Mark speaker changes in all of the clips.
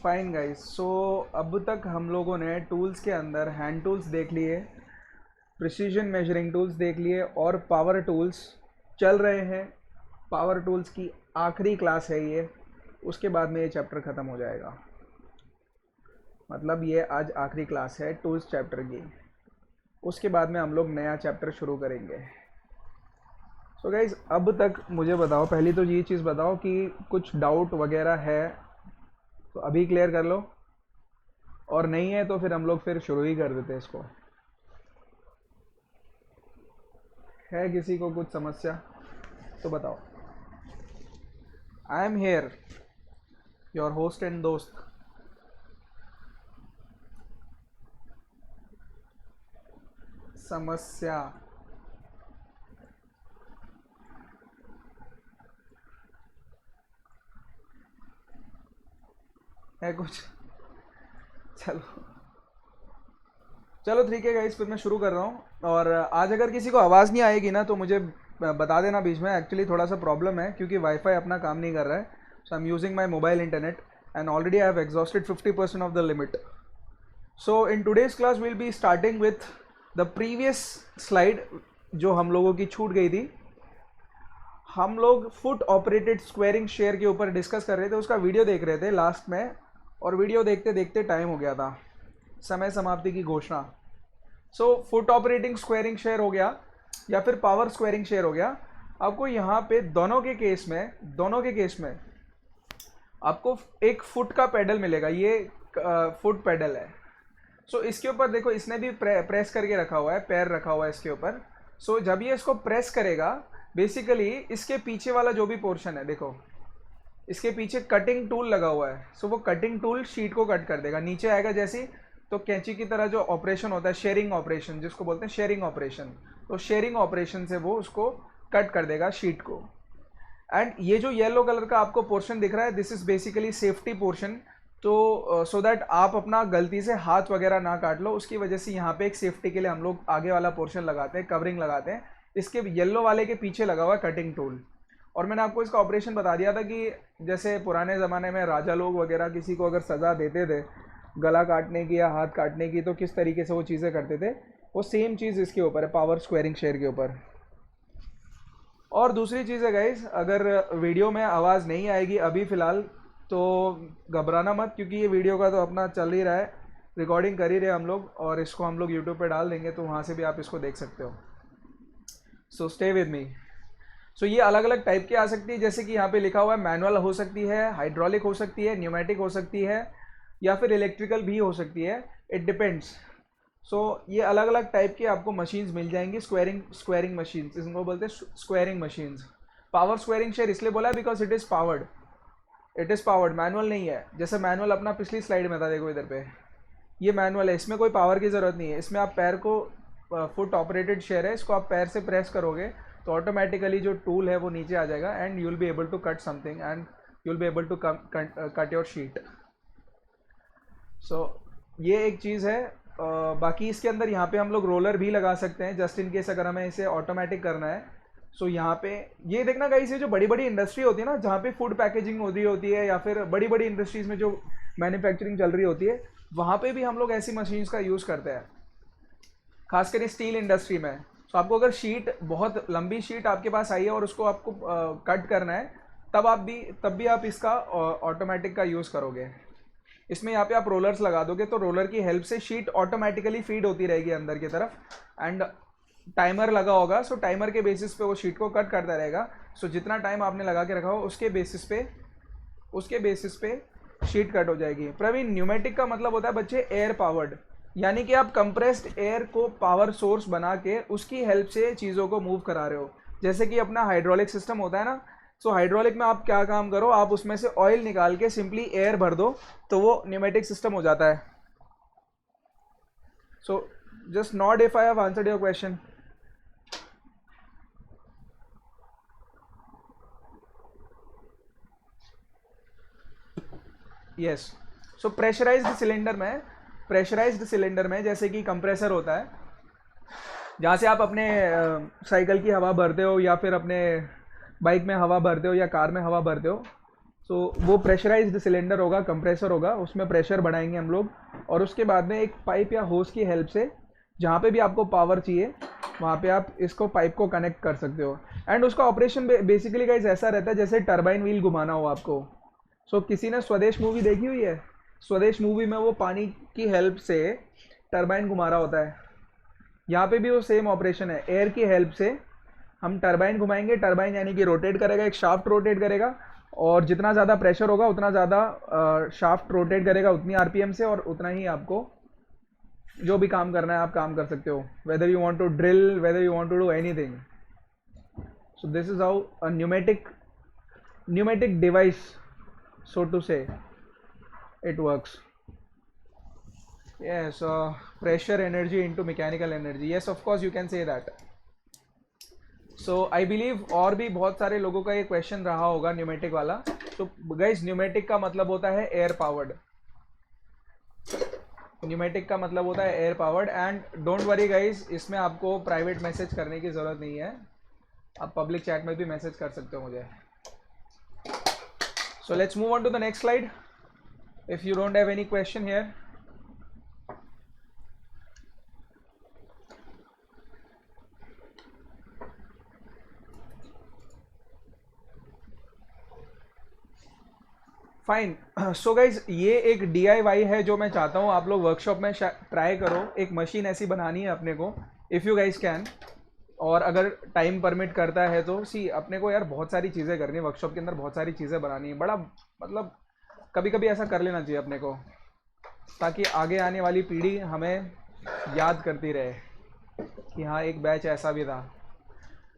Speaker 1: Fine guys. सो अब तक हम लोगों ने टूल्स के अंदर हैंड टूल्स देख लिए, प्रिसीजन मेजरिंग टूल्स देख लिए और पावर टूल्स चल रहे हैं। पावर टूल्स की आखिरी क्लास है ये, उसके बाद में ये चैप्टर ख़त्म हो जाएगा। मतलब ये आज आखिरी क्लास है टूल्स चैप्टर की, उसके बाद में हम लोग नया चैप्टर शुरू करेंगे। सो गाइज अब तक मुझे बताओ, पहली तो ये चीज़ बताओ कि कुछ डाउट वगैरह है तो अभी क्लियर कर लो, और नहीं है तो फिर हम लोग फिर शुरू ही कर देते इसको। है किसी को कुछ समस्या तो बताओ। I am here, your host and दोस्त। समस्या है कुछ? चलो चलो ठीक है गाइस, फिर मैं शुरू कर रहा हूँ। और आज अगर किसी को आवाज़ नहीं आएगी ना तो मुझे बता देना बीच में। एक्चुअली थोड़ा सा प्रॉब्लम है क्योंकि वाईफाई अपना काम नहीं कर रहा है। So I am using my mobile internet and already I have exhausted 50% of the limit. So in today's class will be starting with the previous slide जो हम लोगों की छूट गई थी। हम लोग फुट ऑपरेटेड स्क्वेयरिंग शेयर के ऊपर डिस्कस कर रहे थे, उसका वीडियो देख रहे थे लास्ट में, और वीडियो देखते देखते टाइम हो गया था, समय समाप्ति की घोषणा। सो फुट ऑपरेटिंग स्क्वेयरिंग शेयर हो गया या फिर पावर स्क्वेयरिंग शेयर हो गया। आपको यहाँ पे दोनों के केस में आपको एक फुट का पेडल मिलेगा, ये फुट पेडल है। सो इसके ऊपर देखो, इसने भी प्रेस करके रखा हुआ है, पैर रखा हुआ है इसके ऊपर। सो जब ये इसको प्रेस करेगा, बेसिकली इसके पीछे वाला जो भी पोर्शन है, देखो इसके पीछे कटिंग टूल लगा हुआ है। सो वो कटिंग टूल शीट को कट कर देगा। नीचे आएगा जैसे, तो कैंची की तरह जो ऑपरेशन होता है, शेयरिंग ऑपरेशन जिसको बोलते हैं, शेयरिंग ऑपरेशन, तो शेयरिंग ऑपरेशन से वो उसको कट कर देगा शीट को। एंड ये जो येलो कलर का आपको पोर्शन दिख रहा है, this is basically safety portion. तो सो दैट आप अपना गलती से हाथ वगैरह ना काट लो, उसकी वजह से यहाँ पे एक सेफ्टी के लिए हम लोग आगे वाला पोर्शन लगाते हैं, कवरिंग लगाते हैं। इसके येलो वाले के पीछे लगा हुआ है कटिंग टूल। और मैंने आपको इसका ऑपरेशन बता दिया था कि जैसे पुराने ज़माने में राजा लोग वगैरह किसी को अगर सज़ा देते थे गला काटने की या हाथ काटने की, तो किस तरीके से वो चीज़ें करते थे, वो सेम चीज़ इसके ऊपर है, पावर स्क्वेयरिंग शेयर के ऊपर। और दूसरी चीज़ है गाइस, अगर वीडियो में आवाज़ नहीं आएगी अभी फ़िलहाल तो घबराना मत, क्योंकि ये वीडियो का तो अपना चल ही रहा है, रिकॉर्डिंग कर ही रहे हम लोग, और इसको हम लोग यूट्यूब पे डाल देंगे, तो वहाँ से भी आप इसको देख सकते हो। So stay with me. सो ये अलग अलग टाइप की आ सकती है, जैसे कि यहाँ पे लिखा हुआ है मैनुअल हो सकती है, हाइड्रोलिक हो सकती है, न्यूमेटिक हो सकती है, या फिर इलेक्ट्रिकल भी हो सकती है, इट डिपेंड्स। सो ये अलग अलग टाइप की आपको मशीन्स मिल जाएंगी, स्क्वेयरिंग मशीन्स, इनको बोलते हैं squaring machines. Power squaring share इसलिए बोला है because it is powered, manual नहीं है। जैसे मैनुअल अपना पिछली स्लाइड में था, देखो इधर पे, ये मैनुअल है, इसमें कोई पावर की ज़रूरत नहीं है। इसमें आप पैर को, फुट ऑपरेटेड शेयर है, इसको आप पैर से प्रेस करोगे तो ऑटोमेटिकली जो टूल है वो नीचे आ जाएगा and you will be able to cut something and you will be able to cut your sheet. So ये एक चीज़ है। बाकी इसके अंदर यहाँ पे हम लोग रोलर भी लगा सकते हैं, जस्ट इन केस अगर हमें इसे ऑटोमेटिक करना है। सो यहाँ पे ये देखना गाइस, ये जो बड़ी बड़ी इंडस्ट्री होती है ना, जहाँ पे फूड पैकेजिंग हो रही होती है, या फिर बड़ी बड़ी इंडस्ट्रीज़ में जो मैन्युफैक्चरिंग चल रही होती है, वहाँ पे भी हम लोग ऐसी मशीन्स का यूज़ करते हैं, खासकर स्टील इंडस्ट्री में। तो आपको अगर शीट, बहुत लंबी शीट आपके पास आई है और उसको आपको कट करना है, तब भी आप इसका ऑटोमेटिक का यूज़ करोगे। इसमें यहाँ पे आप रोलर्स लगा दोगे तो रोलर की हेल्प से शीट ऑटोमेटिकली फीड होती रहेगी अंदर की तरफ, एंड टाइमर लगा होगा। सो टाइमर के बेसिस पे वो शीट को कट करता रहेगा। सो जितना टाइम आपने लगा के रखा हो उसके बेसिस पे शीट कट हो जाएगी। प्रवीण, न्यूमेटिक का मतलब होता है बच्चे एयर पावर्ड, यानी कि आप कंप्रेस्ड एयर को पावर सोर्स बना के उसकी हेल्प से चीज़ों को मूव करा रहे हो। जैसे कि अपना हाइड्रोलिक सिस्टम होता है ना, सो हाइड्रोलिक में आप क्या काम करो, आप उसमें से ऑयल निकाल के सिंपली एयर भर दो तो वो न्यूमेटिक सिस्टम हो जाता है। So just not if I have answered your question. Yes. So pressurised cylinder में जैसे कि कंप्रेसर होता है, जहाँ से आप अपने साइकिल की हवा भरते हो, या फिर अपने बाइक में हवा भरते हो, या कार में हवा भरते हो, सो वो प्रेशराइज्ड सिलेंडर होगा, कंप्रेसर होगा, उसमें प्रेशर बढ़ाएंगे हम लोग, और उसके बाद में एक पाइप या होस की हेल्प से जहाँ पे भी आपको पावर चाहिए वहाँ पे आप इसको पाइप को कनेक्ट कर सकते हो। एंड उसका ऑपरेशन बेसिकली गाइस ऐसा रहता है जैसे टरबाइन व्हील घुमाना हो आपको। सो किसी ने स्वदेश मूवी देखी हुई है? स्वदेश मूवी में वो पानी की हेल्प से टरबाइन घुमा रहा होता है। यहाँ पे भी वो सेम ऑपरेशन है, एयर की हेल्प से हम टरबाइन घुमाएंगे। टरबाइन यानी कि रोटेट करेगा, एक शाफ्ट रोटेट करेगा, और जितना ज़्यादा प्रेशर होगा उतना ज़्यादा शाफ्ट रोटेट करेगा, उतनी आरपीएम से, और उतना ही आपको जो भी काम करना है आप काम कर सकते हो, whether you want to drill, whether you want to do anything. So this is how a pneumatic device, so to say, it works. Yes, pressure energy into mechanical energy, yes of course you can say that. So I believe और भी बहुत सारे लोगों का ये question रहा होगा pneumatic वाला। तो गाइस न्यूमेटिक का मतलब होता है एयर पावर्ड, न्यूमेटिक का मतलब होता है air powered. And don't worry guys, इसमें आपको प्राइवेट मैसेज करने की ज़रूरत नहीं है, आप पब्लिक चैट में भी मैसेज कर सकते हो मुझे। So let's move on to the next slide if you don't have any question here. Fine. So guys ये एक DIY है जो मैं चाहता हूँ आप लोग वर्कशॉप में ट्राई करो। एक मशीन ऐसी बनानी है अपने को, इफ़ यू गाइज कैन, और अगर टाइम परमिट करता है तो सी अपने को यार बहुत सारी चीज़ें करनी है वर्कशॉप के अंदर, बहुत सारी चीज़ें बनानी है। बड़ा मतलब कभी कभी ऐसा कर लेना चाहिए अपने को, ताकि आगे आने वाली पीढ़ी हमें याद करती रहे कि हाँ एक बैच ऐसा भी था।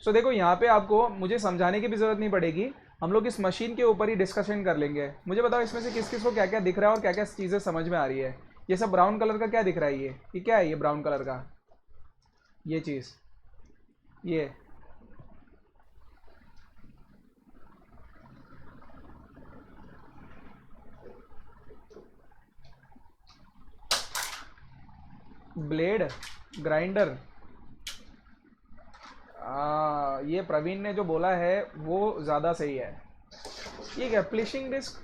Speaker 1: सो देखो यहाँ पे आपको मुझे समझाने की भी ज़रूरत नहीं पड़ेगी, हम लोग इस मशीन के ऊपर ही डिस्कशन कर लेंगे। मुझे बताओ इसमें से किस किस को क्या क्या दिख रहा है और क्या क्या चीज़ें समझ में आ रही है। ये सब ब्राउन कलर का क्या दिख रहा है? ये क्या है? ये ब्राउन कलर का ये चीज़, ये ब्लेड, ग्राइंडर। ये प्रवीण ने जो बोला है वो ज़्यादा सही है। ये क्या पॉलिशिंग डिस्क?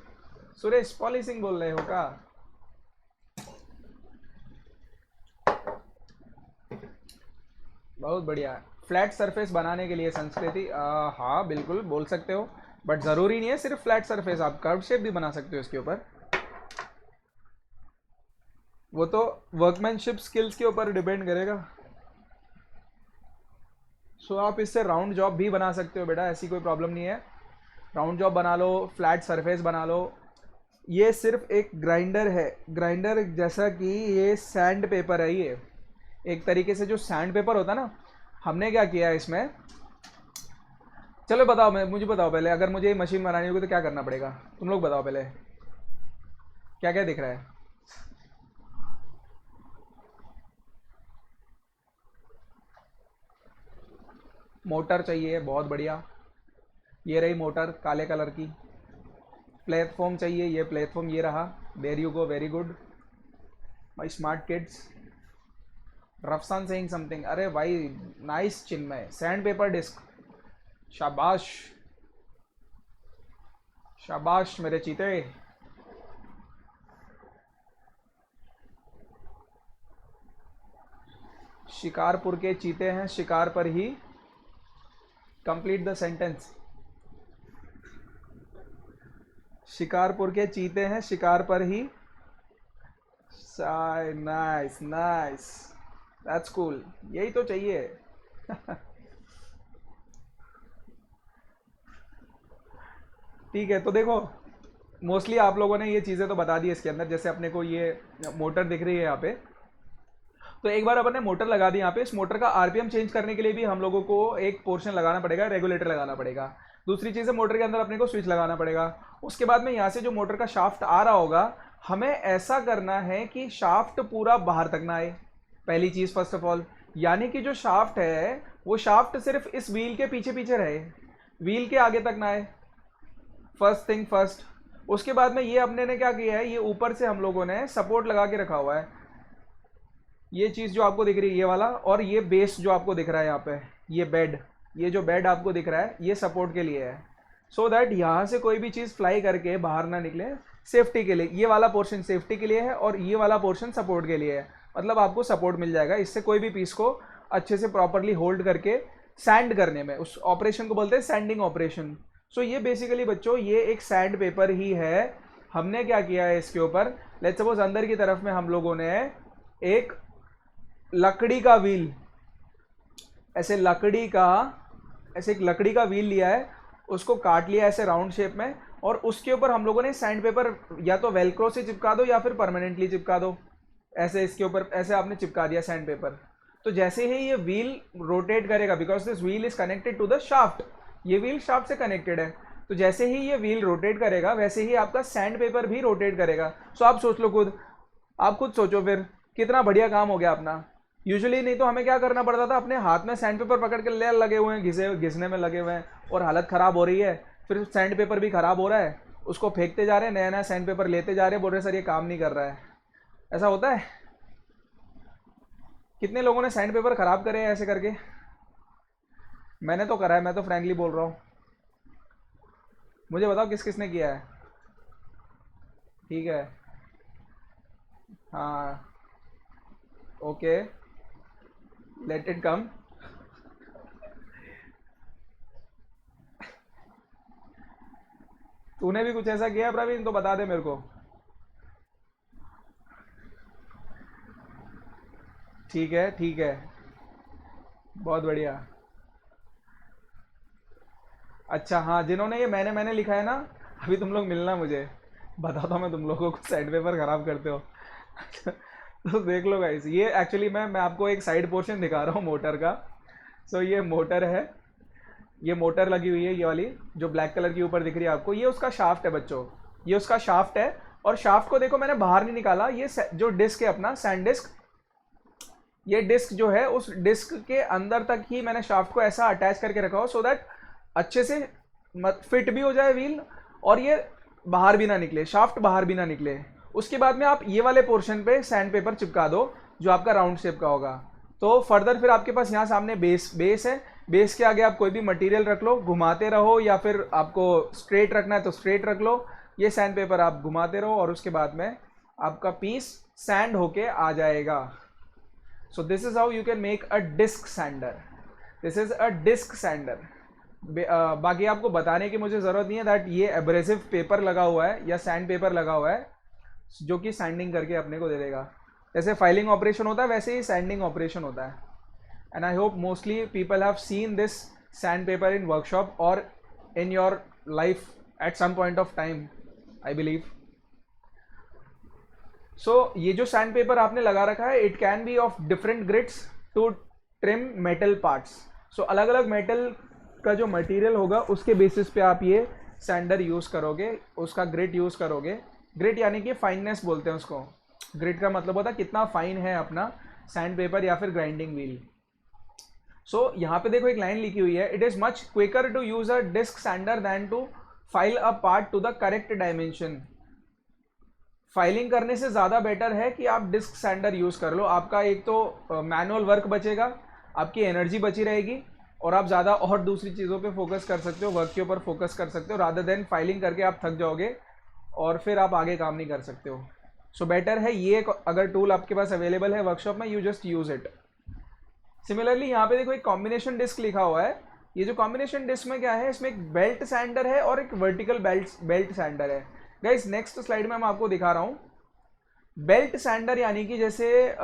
Speaker 1: सुरेश पॉलिशिंग बोल रहे हो क्या? बहुत बढ़िया। फ्लैट सरफेस बनाने के लिए संस्कृति, हाँ बिल्कुल बोल सकते हो, बट ज़रूरी नहीं है सिर्फ फ्लैट सरफेस, आप कर्व शेप भी बना सकते हो इसके ऊपर। वो तो वर्कमैनशिप स्किल्स के ऊपर डिपेंड करेगा। सो आप इससे राउंड जॉब भी बना सकते हो बेटा, ऐसी कोई प्रॉब्लम नहीं है। राउंड जॉब बना लो, फ्लैट सरफेस बना लो। ये सिर्फ एक ग्राइंडर है, ग्राइंडर जैसा कि ये सैंड पेपर है। ये एक तरीके से जो सैंड पेपर होता है ना, हमने क्या किया है इसमें, चलो बताओ, मैं मुझे बताओ पहले, अगर मुझे मशीन बनानी होगी तो क्या करना पड़ेगा? तुम लोग बताओ पहले, क्या क्या दिख रहा है? मोटर चाहिए, बहुत बढ़िया, ये रही मोटर काले कलर की। प्लेटफॉर्म चाहिए, ये प्लेटफॉर्म ये रहा, there you go, very good my smart kids. Rafsan saying something, अरे भाई nice Chinmay, sand paper disc, शाबाश शाबाश मेरे चीते। शिकारपुर के चीते हैं शिकार पर ही, कंप्लीट द सेंटेंस। शिकारपुर के चीते हैं शिकार पर ही, नाइस नाइस, दैट्स कूल, यही तो चाहिए। ठीक है, तो देखो मोस्टली आप लोगों ने ये चीज़ें तो बता दी इसके अंदर। जैसे अपने को ये मोटर दिख रही है यहाँ पे, तो एक बार अपन ने मोटर लगा दी यहाँ पे, इस मोटर का आरपीएम चेंज करने के लिए भी हम लोगों को एक पोर्शन लगाना पड़ेगा, रेगुलेटर लगाना पड़ेगा। दूसरी चीज़ है मोटर के अंदर अपने को स्विच लगाना पड़ेगा। उसके बाद में यहाँ से जो मोटर का शाफ्ट आ रहा होगा, हमें ऐसा करना है कि शाफ्ट पूरा बाहर तक ना आए, पहली चीज़ फर्स्ट ऑफ ऑल। यानी कि जो शाफ्ट है वो शाफ्ट सिर्फ इस व्हील के पीछे पीछे रहे, व्हील के आगे तक ना आए, फर्स्ट थिंग फर्स्ट। उसके बाद में ये अपने ने क्या किया है, ये ऊपर से हम लोगों ने सपोर्ट लगा के रखा हुआ है, ये चीज़ जो आपको दिख रही है ये वाला, और ये बेस जो आपको दिख रहा है यहाँ पे, ये बेड, ये जो बेड आपको दिख रहा है ये सपोर्ट के लिए है। सो दैट यहाँ से कोई भी चीज़ फ्लाई करके बाहर ना निकले, सेफ्टी के लिए। ये वाला पोर्शन सेफ्टी के लिए है और ये वाला पोर्शन सपोर्ट के लिए है, मतलब आपको सपोर्ट मिल जाएगा इससे कोई भी पीस को अच्छे से प्रॉपरली होल्ड करके सैंड करने में। उस ऑपरेशन को बोलते हैं सैंडिंग ऑपरेशन। सो ये बेसिकली बच्चों ये एक सैंड पेपर ही है। हमने क्या किया है इसके ऊपर, लेट्स सपोज अंदर की तरफ में हम लोगों ने एक लकड़ी का व्हील, ऐसे एक लकड़ी का व्हील लिया है, उसको काट लिया ऐसे राउंड शेप में, और उसके ऊपर हम लोगों ने सैंड पेपर या तो वेलक्रो से चिपका दो या फिर परमानेंटली चिपका दो, ऐसे इसके ऊपर ऐसे आपने चिपका दिया सैंड पेपर। तो जैसे ही ये व्हील रोटेट करेगा, because this wheel is connected to the shaft, ये व्हील शाफ्ट से कनेक्टेड है, तो जैसे ही ये व्हील रोटेट करेगा वैसे ही आपका सैंड पेपर भी रोटेट करेगा। सो आप सोच लो खुद, आप खुद सोचो फिर कितना बढ़िया काम हो गया अपना। यूजुअली नहीं तो हमें क्या करना पड़ता था, अपने हाथ में सैंड पेपर पकड़ के ले लगे हुए हैं, घिसने में लगे हुए हैं और हालत ख़राब हो रही है, फिर सैंड पेपर भी ख़राब हो रहा है, उसको फेंकते जा रहे हैं, नया नया सैंड पेपर लेते जा रहे हैं, बोल रहे सर ये काम नहीं कर रहा है। ऐसा होता है? कितने लोगों ने सैंड पेपर ख़राब करे हैं ऐसे करके? मैंने तो करा है, मैं तो फ्रैंकली बोल रहा हूँ। मुझे बताओ किस किसने किया है। ठीक है, हाँ, ओके, लेट इट कम। तूने भी कुछ ऐसा किया है प्रवीण, तो बता दे मेरे को। ठीक है, ठीक है, बहुत बढ़िया। अच्छा हाँ, जिन्होंने ये मैंने लिखा है ना, अभी तुम लोग मिलना मुझे, बताता हूँ मैं तुम लोगों को सैंड पेपर खराब करते हो। तो देख लो गाइस, ये एक्चुअली मैं आपको एक साइड पोर्शन दिखा रहा हूँ मोटर का। सो ये मोटर है, ये मोटर लगी हुई है, ये वाली जो ब्लैक कलर की ऊपर दिख रही है आपको, ये उसका शाफ्ट है बच्चों, ये उसका शाफ्ट है। और शाफ्ट को देखो मैंने बाहर नहीं निकाला, ये जो डिस्क है अपना सैंड डिस्क, ये डिस्क जो है उस डिस्क के अंदर तक ही मैंने शाफ्ट को ऐसा अटैच करके रखा हो, सो दैट अच्छे से फिट भी हो जाए व्हील और ये बाहर भी ना निकले, शाफ्ट बाहर भी ना निकले। उसके बाद में आप ये वाले पोर्शन पे सैंड पेपर चिपका दो जो आपका राउंड शेप का होगा। तो फर्दर फिर आपके पास यहाँ सामने बेस है, बेस के आगे आप कोई भी मटेरियल रख लो, घुमाते रहो, या फिर आपको स्ट्रेट रखना है तो स्ट्रेट रख लो, ये सैंड पेपर आप घुमाते रहो और उसके बाद में आपका पीस सैंड होके आ जाएगा। So this is how you can make a disc sander, this is a disc sander. बाकी आपको बताने की मुझे ज़रूरत नहीं है दैट ये एब्रेसिव पेपर लगा हुआ है या सैंड पेपर लगा हुआ है जो कि सैंडिंग करके अपने को दे देगा। जैसे फाइलिंग ऑपरेशन होता है वैसे ही सैंडिंग ऑपरेशन होता है। And I hope mostly people have seen this sand paper in workshop और in your life at some point of time, I believe. So ये जो सैंड पेपर आपने लगा रखा है, it can be of different grids to trim metal parts. So अलग अलग metal का जो मटेरियल होगा उसके बेसिस पे आप ये सैंडर यूज़ करोगे, उसका ग्रिट यूज़ करोगे। ग्रिट यानी कि फाइननेस बोलते हैं उसको। ग्रिट का मतलब होता है कितना फाइन है अपना सैंड पेपर या फिर ग्राइंडिंग व्हील। सो यहाँ पे देखो एक लाइन लिखी हुई है, it is much quicker to use a disc sander than to file a part to the correct dimension. Filing करने से ज़्यादा बेटर है कि आप डिस्क सैंडर यूज़ कर लो। आपका एक तो मैनुअल वर्क बचेगा, आपकी एनर्जी बची रहेगी और आप ज़्यादा और दूसरी चीज़ों पे फोकस कर सकते हो, वर्क के ऊपर फोकस कर सकते हो, रादर देन फाइलिंग करके आप थक जाओगे और फिर आप आगे काम नहीं कर सकते हो। सो बेटर है ये अगर टूल आपके पास अवेलेबल है वर्कशॉप में, you just use it. Similarly यहाँ पे देखो एक कॉम्बिनेशन डिस्क लिखा हुआ है। ये जो कॉम्बिनेशन डिस्क में क्या है, इसमें एक बेल्ट सैंडर है और एक वर्टिकल बेल्ट सैंडर है। गाइस नेक्स्ट स्लाइड में मैं आपको दिखा रहा हूँ। बेल्ट सैंडर यानी कि जैसे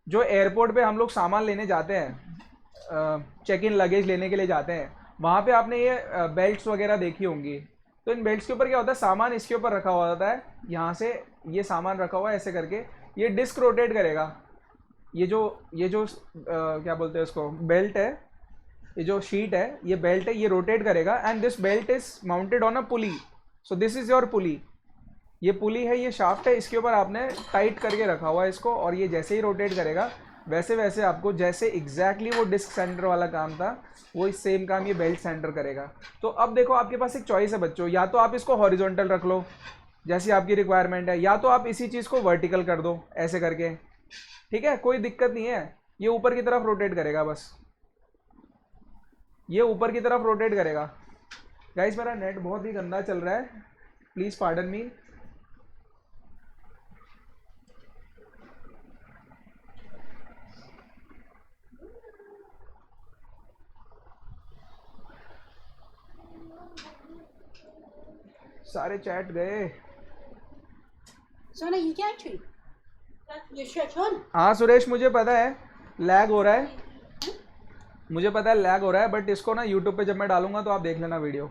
Speaker 1: जो एयरपोर्ट पे हम लोग सामान लेने जाते हैं, चेक इन लगेज लेने के लिए जाते हैं, वहाँ पे आपने ये बेल्ट्स वगैरह देखी होंगी। तो इन बेल्ट्स के ऊपर क्या होता है, सामान इसके ऊपर रखा हुआ होता है, यहाँ से ये सामान रखा हुआ है ऐसे करके, ये डिस्क रोटेट करेगा। ये जो क्या बोलते हैं उसको, बेल्ट है, ये जो शीट है ये बेल्ट है, ये रोटेट करेगा and this belt is mounted on a pulley. So this is your pulley, ये पुली है, ये शाफ्ट है, इसके ऊपर आपने टाइट करके रखा हुआ है इसको, और ये जैसे ही रोटेट करेगा वैसे वैसे आपको जैसे एग्जैक्टली वो डिस्क सेंटर वाला काम था वो सेम काम ये बेल्ट सेंटर करेगा। तो अब देखो आपके पास एक चॉइस है बच्चों, या तो आप इसको हॉरिजॉन्टल रख लो जैसी आपकी रिक्वायरमेंट है, या तो आप इसी चीज़ को वर्टिकल कर दो ऐसे करके, ठीक है, कोई दिक्कत नहीं है। ये ऊपर की तरफ रोटेट करेगा, बस ये ऊपर की तरफ रोटेट करेगा, गाइस मेरा नेट बहुत ही गंदा चल रहा है, प्लीज़ पार्डन मी। सारे चैट गए।
Speaker 2: Sona, you can't treat. Your shirt on.
Speaker 1: हाँ सुरेश मुझे पता है लैग हो रहा है, मुझे पता है लैग हो रहा है, बट इसको ना यूट्यूब पे जब मैं डालूंगा तो आप देख लेना वीडियो।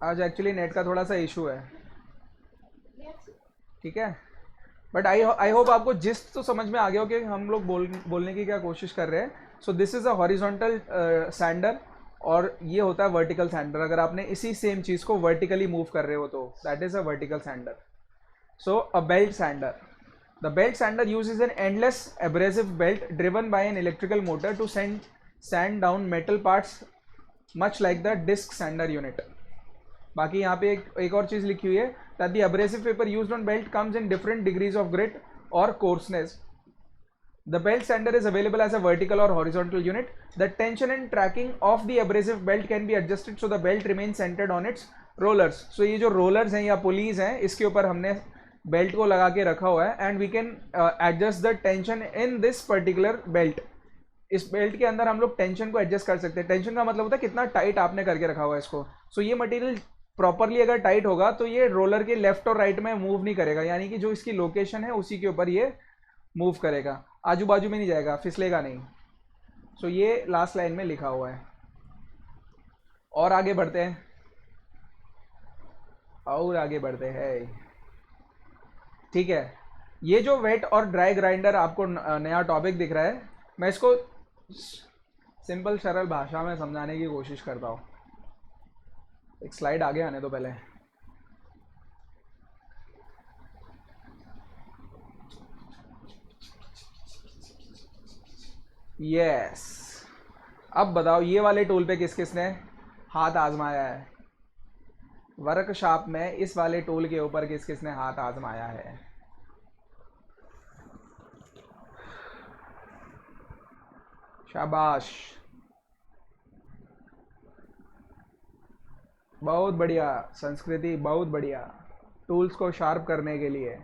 Speaker 1: आज एक्चुअली नेट का थोड़ा सा इशू है, ठीक है, बट आई होप आपको जिस तो समझ में आ गया हो कि हम लोग बोलने की क्या कोशिश कर रहे हैं। So this is a horizontal sander और ये होता है वर्टिकल सैंडर। अगर आपने इसी सेम चीज़ को वर्टिकली मूव कर रहे हो तो that is a vertical sander. So a belt sander, the belt sander uses an endless abrasive belt driven by an electrical motor to send sand down metal parts much like the disc sander unit। बाकी यहाँ पे एक और चीज़ लिखी हुई है that the abrasive paper used on belt comes in different degrees of grit or coarseness। The belt sander is available as a vertical or horizontal unit। The tension and tracking of the abrasive belt can be adjusted so the belt remains centered on its rollers। So ये जो rollers हैं या pulleys हैं इसके ऊपर हमने belt को लगा के रखा हुआ है and we can adjust the tension in this particular belt. इस बेल्ट के अंदर हम लोग टेंशन को एडजस्ट कर सकते हैं। टेंशन का मतलब होता है कितना टाइट आपने करके रखा हुआ है इसको। सो ये मटेरियल प्रॉपरली अगर टाइट होगा तो ये रोलर के लेफ्ट और राइट में मूव नहीं करेगा, यानी कि जो इसकी लोकेशन है उसी के ऊपर ये मूव करेगा, आजू बाजू में नहीं जाएगा, फिसलेगा नहीं। सो ये लास्ट लाइन में लिखा हुआ है। और आगे बढ़ते हैं, और आगे बढ़ते हैं, ठीक है। ये जो वेट और ड्राई ग्राइंडर आपको नया टॉपिक दिख रहा है, मैं इसको सिंपल सरल भाषा में समझाने की कोशिश करता हूँ। एक स्लाइड आगे आने दो पहले। यस, अब बताओ ये वाले टूल पे किस किसने हाथ आजमाया है? वर्कशॉप में इस वाले टूल के ऊपर किस किसने हाथ आजमाया है? शाबाश, बहुत बढ़िया संस्कृति, बहुत बढ़िया। टूल्स को शार्प करने के लिए,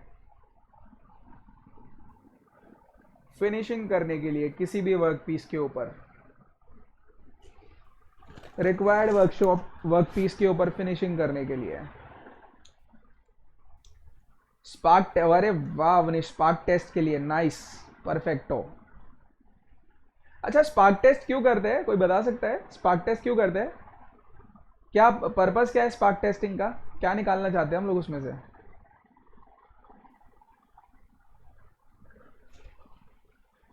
Speaker 1: फिनिशिंग करने के लिए किसी भी वर्क पीस के ऊपर, रिक्वायर्ड वर्क पीस के ऊपर फिनिशिंग करने के लिए स्पार्क, अरे वाह वनिश, स्पार्क टेस्ट के लिए, नाइस, परफेक्टो। अच्छा स्पार्क टेस्ट क्यों करते हैं, कोई बता सकता है स्पार्क टेस्ट क्यों करते हैं? क्या पर्पस क्या है स्पार्क टेस्टिंग का, क्या निकालना चाहते हैं हम लोग उसमें से?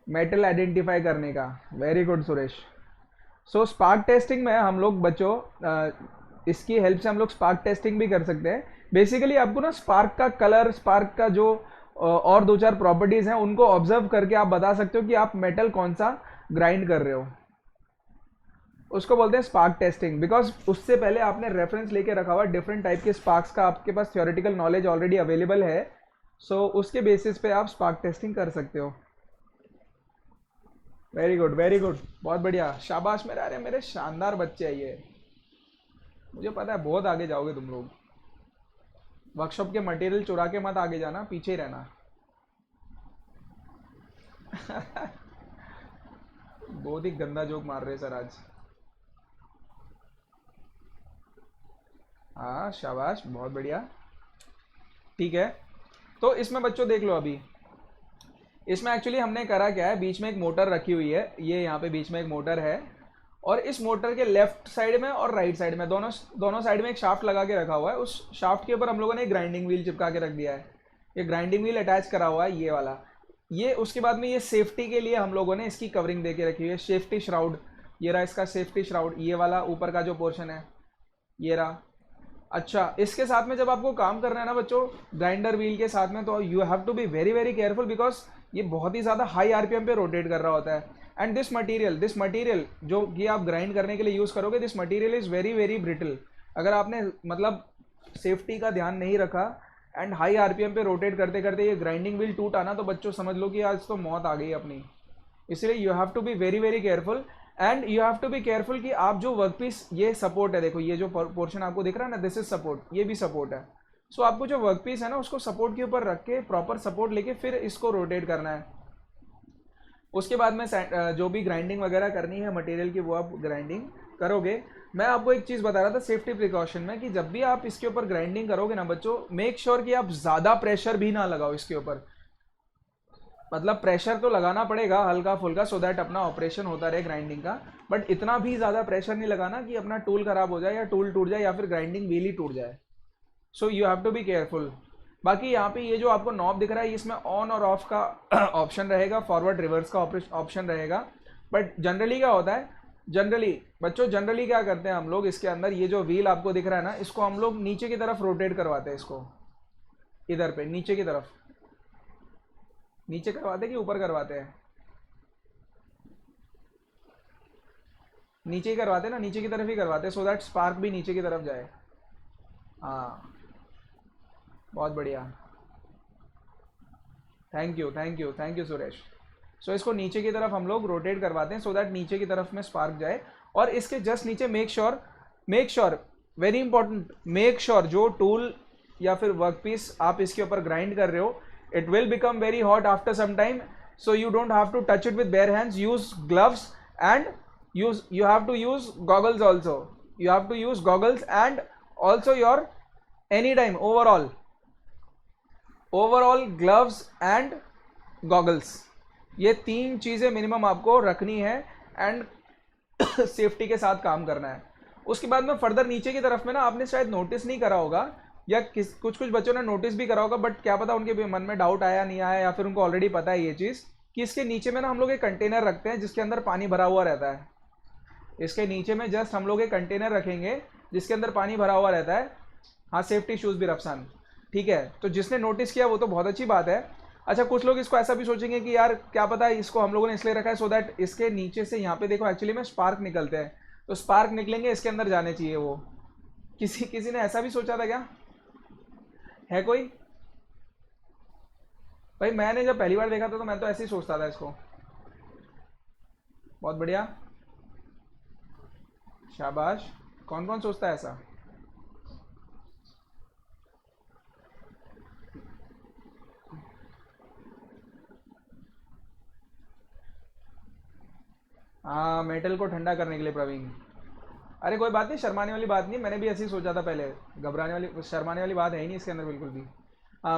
Speaker 1: मेटल आइडेंटिफाई करने का। Very good Suresh. So spark testing में हम लोग बच्चों इसकी हेल्प से हम लोग स्पार्क टेस्टिंग भी कर सकते हैं। बेसिकली आपको ना स्पार्क का कलर, स्पार्क का जो और दो चार प्रॉपर्टीज हैं उनको ऑब्जर्व करके आप बता सकते हो कि आप मेटल कौन सा ग्राइंड कर रहे हो। उसको बोलते हैं स्पार्क टेस्टिंग, बिकॉज उससे पहले आपने रेफरेंस लेके रखा हुआ डिफरेंट टाइप के स्पार्क्स का, आपके पास थ्योरेटिकल नॉलेज ऑलरेडी अवेलेबल है। सो उसके बेसिस पे आप स्पार्क टेस्टिंग कर सकते हो। वेरी गुड, वेरी गुड, बहुत बढ़िया, शाबाश मेरे, अरे मेरे शानदार बच्चे हैं ये। मुझे पता है बहुत आगे जाओगे तुम लोग। वर्कशॉप के मटेरियल चुरा के मत आगे जाना, पीछे ही रहना। बहुत ही गंदा जोक मार रहे सर आज। हाँ शाबाश, बहुत बढ़िया, ठीक है। तो इसमें बच्चों देख लो, अभी इसमें एक्चुअली हमने करा क्या है, बीच में एक मोटर रखी हुई है, ये यहाँ पे बीच में एक मोटर है और इस मोटर के लेफ्ट साइड में और राइट साइड में दोनों साइड में एक शाफ्ट लगा के रखा हुआ है। उस शाफ्ट के ऊपर हम लोगों ने एक ग्राइंडिंग व्हील चिपका के रख दिया है। ये ग्राइंडिंग व्हील अटैच करा हुआ है ये वाला। ये उसके बाद में ये सेफ्टी के लिए हम लोगों ने इसकी कवरिंग दे के रखी हुई है, सेफ्टी श्राउड। ये रहा इसका सेफ्टी श्राउड, ये वाला ऊपर का जो पोर्शन है ये रहा। अच्छा, इसके साथ में जब आपको काम करना है ना बच्चों ग्राइंडर व्हील के साथ में, तो you have to be very very careful, because ये बहुत ही ज़्यादा हाई आरपीएम पे रोटेट कर रहा होता है। एंड दिस मटेरियल जो कि आप ग्राइंड करने के लिए यूज़ करोगे, this material is very very brittle. अगर आपने मतलब सेफ्टी का ध्यान नहीं रखा एंड हाई आरपीएम पे रोटेट करते करते ये ग्राइंडिंग व्हील टूटा ना, तो बच्चों समझ लो कि आज तो मौत आ गई अपनी। इसलिए you have to be very very careful. And you have to be careful कि आप जो वर्क पीस, ये सपोर्ट है, देखो ये जो पोर्शन आपको दिख रहा है ना, दिस इज सपोर्ट, ये भी सपोर्ट है। सो आपको जो वर्क पीस है ना उसको सपोर्ट के ऊपर रख के प्रॉपर सपोर्ट लेके फिर इसको रोटेट करना है। उसके बाद में जो भी ग्राइंडिंग वगैरह करनी है मटेरियल की वो आप ग्राइंडिंग करोगे। मैं आपको एक चीज़ बता रहा था सेफ्टी प्रिकॉशन में कि जब भी आप इसके ऊपर ग्राइंडिंग करोगे ना बच्चों, मेक श्योर कि आप ज़्यादा प्रेशर भी ना लगाओ इसके ऊपर। मतलब प्रेशर तो लगाना पड़ेगा हल्का फुल्का, सो दैट अपना ऑपरेशन होता रहे ग्राइंडिंग का, बट इतना भी ज़्यादा प्रेशर नहीं लगाना कि अपना टूल खराब हो जाए या टूल टूट जाए या फिर ग्राइंडिंग व्हील ही टूट जाए। So you have to be careful. बाकी यहाँ पे ये जो आपको नॉब दिख रहा है इसमें ऑन और ऑफ का ऑप्शन रहेगा, फॉरवर्ड रिवर्स का ऑप्शन रहेगा। बट जनरली क्या होता है, जनरली बच्चों जनरली क्या करते हैं हम लोग, इसके अंदर ये जो व्हील आपको दिख रहा है ना, इसको हम लोग नीचे की तरफ रोटेट करवाते हैं, इसको इधर पे नीचे की तरफ, नीचे करवाते हैं कि ऊपर करवाते हैं, नीचे ही करवाते हैं ना, नीचे की तरफ ही करवाते हैं, सो दैट स्पार्क भी नीचे की तरफ जाए। हाँ बहुत बढ़िया, thank you thank you thank you Suresh. So इसको नीचे की तरफ हम लोग रोटेट करवाते हैं सो दैट नीचे की तरफ में स्पार्क जाए। और इसके जस्ट नीचे make sure very important, make sure जो टूल या फिर वर्क पीस आप इसके ऊपर ग्राइंड कर रहे हो, it will become very hot after some time, so you don't have to touch it with bare hands, use gloves and you have to use goggles also, you have to use goggles and also your anytime overall gloves and goggles, ये तीन चीज़ें minimum आपको रखनी है and safety के साथ काम करना है। उसके बाद में फर्दर नीचे की तरफ में ना, आपने शायद नोटिस नहीं करा होगा या कुछ बच्चों ने नोटिस भी करा होगा, बट क्या पता उनके मन में डाउट आया नहीं आया या फिर उनको ऑलरेडी पता है ये चीज़ कि इसके नीचे में ना हम लोग एक कंटेनर रखते हैं जिसके अंदर पानी भरा हुआ रहता है। इसके नीचे में जस्ट हम लोग एक कंटेनर रखेंगे जिसके अंदर पानी भरा हुआ रहता है। हाँ सेफ्टी शूज़ भी रफसान, ठीक है। तो जिसने नोटिस किया वो तो बहुत अच्छी बात है। अच्छा कुछ लोग इसको ऐसा भी सोचेंगे कि यार क्या पता इसको हम लोगों ने इसलिए रखा है सो दैट इसके नीचे से यहाँ पे देखो एक्चुअली में स्पार्क निकलते हैं, तो स्पार्क निकलेंगे इसके अंदर जाने चाहिए वो। किसी ने ऐसा भी सोचा था क्या? है कोई? भाई मैंने जब पहली बार देखा था तो मैं तो ऐसे ही सोचता था इसको। बहुत बढ़िया, शाबाश। कौन कौन सोचता है ऐसा? हाँ मेटल को ठंडा करने के लिए प्रवीण। अरे कोई बात नहीं, शर्माने वाली बात नहीं, मैंने भी ऐसे ही सोचा था पहले, घबराने वाली शर्माने वाली बात है ही नहीं इसके अंदर बिल्कुल भी।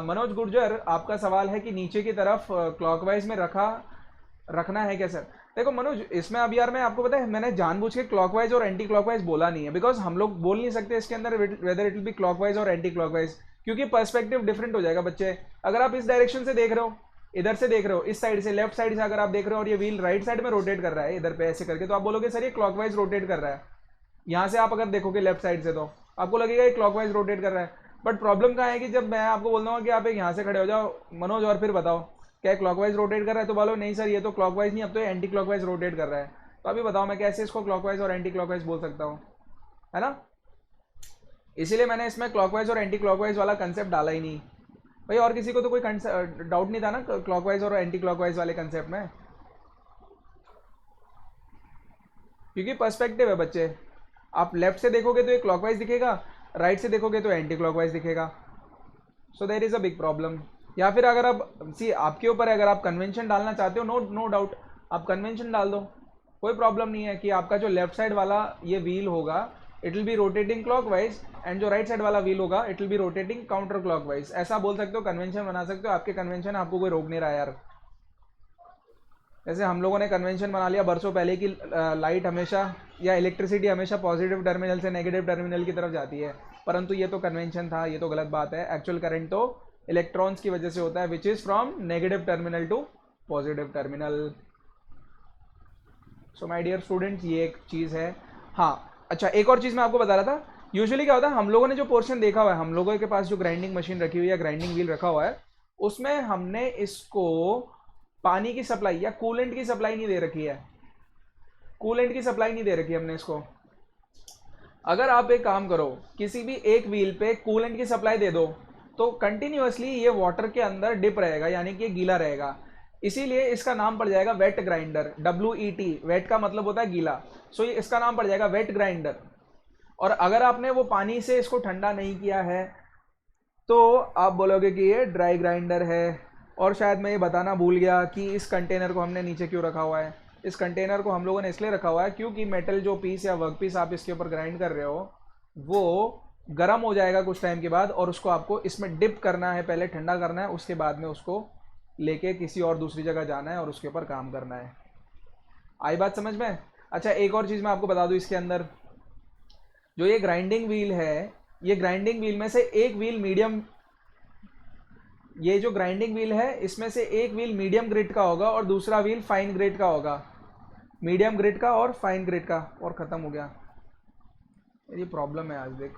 Speaker 1: मनोज गुर्जर आपका सवाल है कि नीचे की तरफ क्लॉकवाइज में रखना है क्या सर? देखो मनोज, इसमें अब यार मैं आपको पता है मैंने जानबूझ के क्लॉकवाइज और एंटी क्लॉकवाइज बोला नहीं है, बिकॉज हम लोग बोल नहीं सकते इसके अंदर whether it will be clockwise और एंटी क्लॉकवाइज, क्योंकि पर्सपेक्टिव डिफरेंट हो जाएगा बच्चे। अगर आप इस डायरेक्शन से देख रहे हो, इधर से देख रहे हो, इस साइड से लेफ्ट साइड से अगर आप देख रहे हो और ये व्हील राइट साइड में रोटेट कर रहा है इधर पे ऐसे करके, तो आप बोलोगे सर ये क्लॉकवाइज रोटेट कर रहा है। यहाँ से आप अगर देखोगे लेफ्ट साइड से तो आपको लगेगा ये क्लॉकवाइज रोटेट कर रहा है। बट प्रॉब्लम कहाँ है कि जब मैं आपको बोल दूंगा कि आप एक यहाँ से खड़े हो जाओ मनोज और फिर बताओ क्या क्लॉकवाइज रोटेट कर रहा है, तो बोलो नहीं सर ये तो क्लॉकवाइज नहीं, अब तो ये एंटी क्लॉकवाइज रोटेट कर रहा है। तो अभी बताओ मैं कैसे इसको क्लॉकवाइज और एंटी क्लॉकवाइज बोल सकता हूँ, है ना? इसीलिए मैंने इसमें क्लॉकवाइज और एंटी क्लॉकवाइज वाला कंसेप्ट डाला ही नहीं भाई। और किसी को तो कोई डाउट नहीं था ना क्लॉकवाइज और एंटी क्लॉकवाइज वाले कंसेप्ट में, क्योंकि पर्सपेक्टिव है बच्चे। आप लेफ्ट से देखोगे तो ये क्लॉकवाइज दिखेगा, राइट से देखोगे तो एंटी क्लॉकवाइज दिखेगा, so there is a big problem. या फिर अगर आप आपके ऊपर है, अगर आप कन्वेंशन डालना चाहते हो नो डाउट आप कन्वेंशन डाल दो, कोई प्रॉब्लम नहीं है कि आपका जो लेफ्ट साइड वाला ये व्हील होगा it will be rotating clockwise and जो राइट साइड वाला व्हील होगा it will be rotating counter clockwise, ऐसा बोल सकते हो, कन्वेंशन बना सकते हो। आपके कन्वेंशन आपको कोई रोक नहीं रहा यार। जैसे हम लोगों ने कन्वेंशन बना लिया बरसों पहले कि लाइट हमेशा या इलेक्ट्रिसिटी हमेशा पॉजिटिव टर्मिनल से नेगेटिव टर्मिनल की तरफ जाती है, परंतु ये तो कन्वेंशन था, ये तो गलत बात है। एक्चुअल करंट तो इलेक्ट्रॉन्स की वजह से होता है which is from negative terminal to positive terminal. So my dear students ये एक चीज़ है। हाँ अच्छा एक और चीज़ मैं आपको बता रहा था, यूजुअली क्या होता है हम लोगों ने जो पोर्शन देखा हुआ है, हम लोगों के पास जो ग्राइंडिंग मशीन रखी हुई है, ग्राइंडिंग व्हील रखा हुआ है, उसमें हमने इसको पानी की सप्लाई या कूलेंट की सप्लाई नहीं दे रखी है, कूलेंट की सप्लाई नहीं दे रखी है हमने इसको। अगर आप एक काम करो किसी भी एक व्हील पे कूलेंट की सप्लाई दे दो तो कंटिन्यूअसली ये वाटर के अंदर डिप रहेगा, यानी कि ये गीला रहेगा। इसीलिए इसका नाम पड़ जाएगा वेट ग्राइंडर, WET, वेट का मतलब होता है गीला। सो ये इसका नाम पड़ जाएगा वेट ग्राइंडर। और अगर आपने वो पानी से इसको ठंडा नहीं किया है तो आप बोलोगे कि ये ड्राई ग्राइंडर है। और शायद मैं ये बताना भूल गया कि इस कंटेनर को हमने नीचे क्यों रखा हुआ है। इस कंटेनर को हम लोगों ने इसलिए रखा हुआ है क्योंकि मेटल जो पीस या वर्क पीस आप इसके ऊपर ग्राइंड कर रहे हो वो गर्म हो जाएगा कुछ टाइम के बाद, और उसको आपको इसमें डिप करना है, पहले ठंडा करना है, उसके बाद में उसको लेके किसी और दूसरी जगह जाना है और उसके ऊपर काम करना है। आई बात समझ में? अच्छा, एक और चीज़ मैं आपको बता दूं, इसके अंदर जो ये ग्राइंडिंग व्हील है, ये ग्राइंडिंग व्हील में से एक व्हील मीडियम, ये जो ग्राइंडिंग व्हील है इसमें से एक व्हील मीडियम ग्रेड का होगा और दूसरा व्हील फाइन ग्रेड का होगा। मीडियम ग्रेड का और फाइन ग्रेड का। और ख़त्म हो गया। ये प्रॉब्लम है आज, देख।